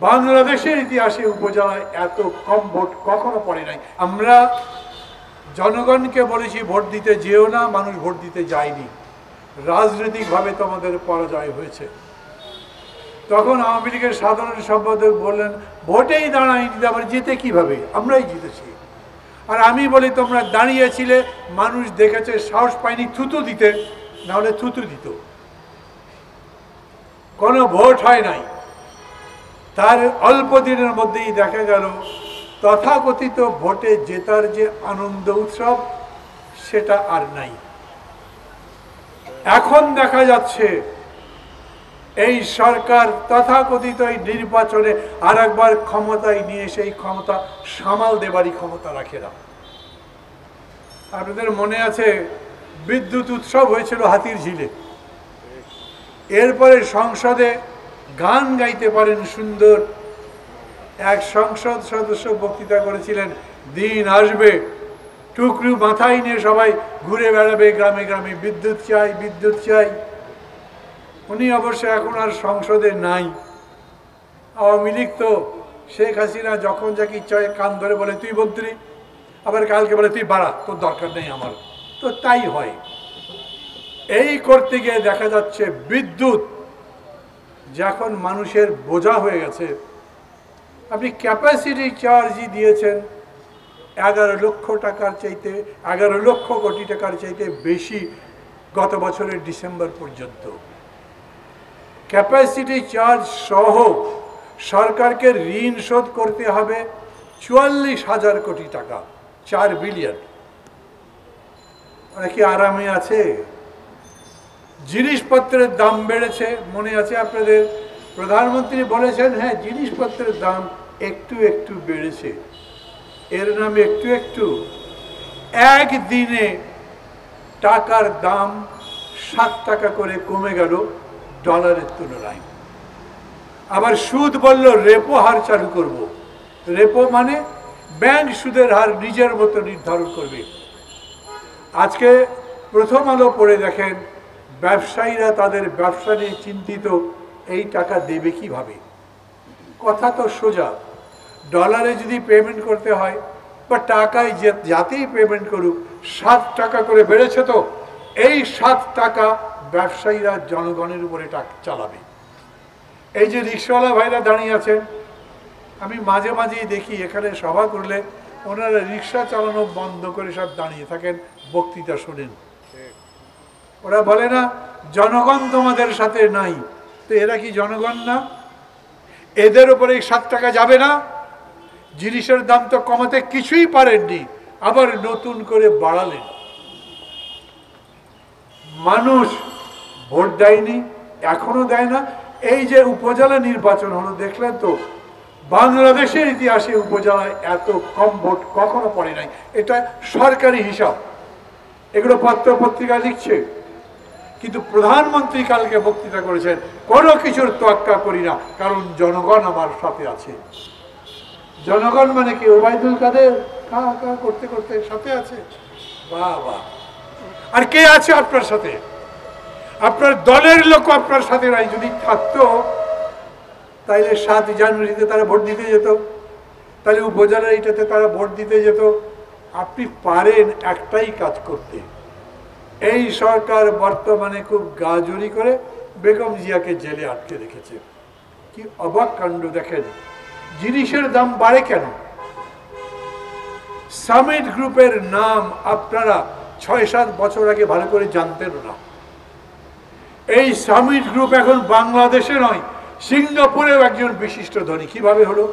বাংলাদেশের ইতিহাসে উপজেলায় এত কম ভোট কখনো পড়ে নাই। আমরা জনগণকে বলেছি ভোট দিতে যেও না, মানুষ ভোট দিতে যায়নি। রাজনৈতিকভাবে তোমাদের পরাজয় হয়েছে। তখন আওয়ামী লীগের সাধারণ সম্পাদক বললেন ভোটেই দাঁড়ায়নি, আবার জিতে কিভাবে, আমরাই জিতেছি। আর আমি বলি তোমরা দাঁড়িয়েছিলে, মানুষ দেখেছে, সাহস পায়নি থুতু দিতে, নাহলে থুতু দিত। কোনো ভোট হয় নাই। তার অল্প দিনের মধ্যেই দেখা গেল তথাকথিত ভোটে জেতার যে আনন্দ উৎসব সেটা আর নাই। এখন দেখা যাচ্ছে এই সরকার তথাকথিত এই নির্বাচনে আর একবার ক্ষমতায় নিয়ে সেই ক্ষমতা সামাল দেবারই ক্ষমতা রাখে না। আপনাদের মনে আছে বিদ্যুৎ উৎসব হয়েছিল হাতির ঝিলে, এরপরে সংসদে গান গাইতে পারেন সুন্দর। এক সংসদ সদস্য বক্তৃতা করেছিলেন, দিন আসবে টুকরু মাথায় নিয়ে সবাই ঘুরে বেড়াবে গ্রামে গ্রামে, বিদ্যুৎ চাই বিদ্যুৎ চাই। উনি অবশ্য এখন আর সংসদে নাই। আওয়ামী লীগ তো শেখ হাসিনা যখন যাকে ইচ্ছা কান ধরে বলে তুই মন্ত্রী, আবার কালকে বলে তুই বাড়া, তোর দরকার নেই আমার, তো তাই হয়। এই করতে গিয়ে দেখা যাচ্ছে বিদ্যুৎ যখন মানুষের বোঝা হয়ে গেছে। আপনি ক্যাপাসিটি চার্জই দিয়েছেন 11 লক্ষ টাকার চাইতে, 11 লক্ষ কোটি টাকার চাইতে বেশি গত বছরের ডিসেম্বর পর্যন্ত। ক্যাপাসিটি চার্জ সহ সরকারকে ঋণ শোধ করতে হবে 44,000 কোটি টাকা, 4 বিলিয়ন। কি আরামে আছে? জিনিসপত্রের দাম বেড়েছে, মনে আছে আপনাদের? প্রধানমন্ত্রী বলেছেন হ্যাঁ জিনিসপত্রের দাম একটু একটু বেড়েছে। এর নামে একটু একটু? একদিনে টাকার দাম 7 টাকা করে কমে গেল ডলারের তুলনায়। আবার সুদ বলল রেপো হার চালু করব। রেপো মানে ব্যাংক সুদের হার নিজের মতো নির্ধারণ করবে। আজকে প্রথম আলো পড়ে দেখেন ব্যবসায়ীরা তাদের ব্যবসা নিয়ে চিন্তিত, এই টাকা দেবে কিভাবে। কথা তো সোজা, ডলারে যদি পেমেন্ট করতে হয় বা টাকায় যাতেই পেমেন্ট করুক 7 টাকা করে বেড়েছে, তো এই 7 টাকা ব্যবসায়ীরা জনগণের উপরে টাকা চালাবে। এই যে রিক্সাওয়ালা ভাইরা দাঁড়িয়ে আছেন, আমি মাঝে মাঝেই দেখি এখানে সভা করলে ওনারা রিক্সা চালানো বন্ধ করে সব দাঁড়িয়ে থাকেন, বক্তৃতা শোনেন। ওরা বলে না জনগণ তোমাদের সাথে নাই, তো এরা কি জনগণ না? এদের উপরে 7 টাকা যাবে না? জিনিসের দাম তো কমাতে কিছুই পারেননি, আবার নতুন করে বাড়ালেন। মানুষ ভোট দেয়নি, এখনো দেয় না। এই যে উপজেলা নির্বাচন হলো দেখলেন তো, বাংলাদেশের ইতিহাসে উপজেলায় এত কম ভোট কখনো পড়ে নাই। এটা সরকারি হিসাব, এগুলো পত্র পত্রিকা লিখছে। কিন্তু প্রধানমন্ত্রী কালকে বক্তৃতা করেছেন কোনো কিছুর তোয়াক্কা করি না, কারণ জনগণ আমার সাথে আছে। জনগণ মানে কি? ওবায়দুল কাদের কা কা করতে করতে সাথে আছে? বাহ বাহ। আর কে আছে আপনার সাথে? আপনার দলের লোক আপনার সাথে নাই। যদি থাকতো তাইলে 7 জানুয়ারিতে তারা ভোট দিতে যেত, তাহলে উপজেলার এটাতে তারা ভোট দিতে যেত। আপনি পারেন একটাই কাজ করতে। এই সরকার বর্তমানে খুব গাজরি করে বেগম জিয়াকে জেলে আটকে রেখেছে। কি অবাক কাণ্ড দেখেন, জিনিসের দাম বাড়ে কেন? সামিট গ্রুপের নাম আপনারা 6-7 বছর আগে ভালো করে জানতেন না। এই সামিট গ্রুপ এখন বাংলাদেশে নয়, সিঙ্গাপুরেও একজন বিশিষ্ট ধনী। কিভাবে হলো?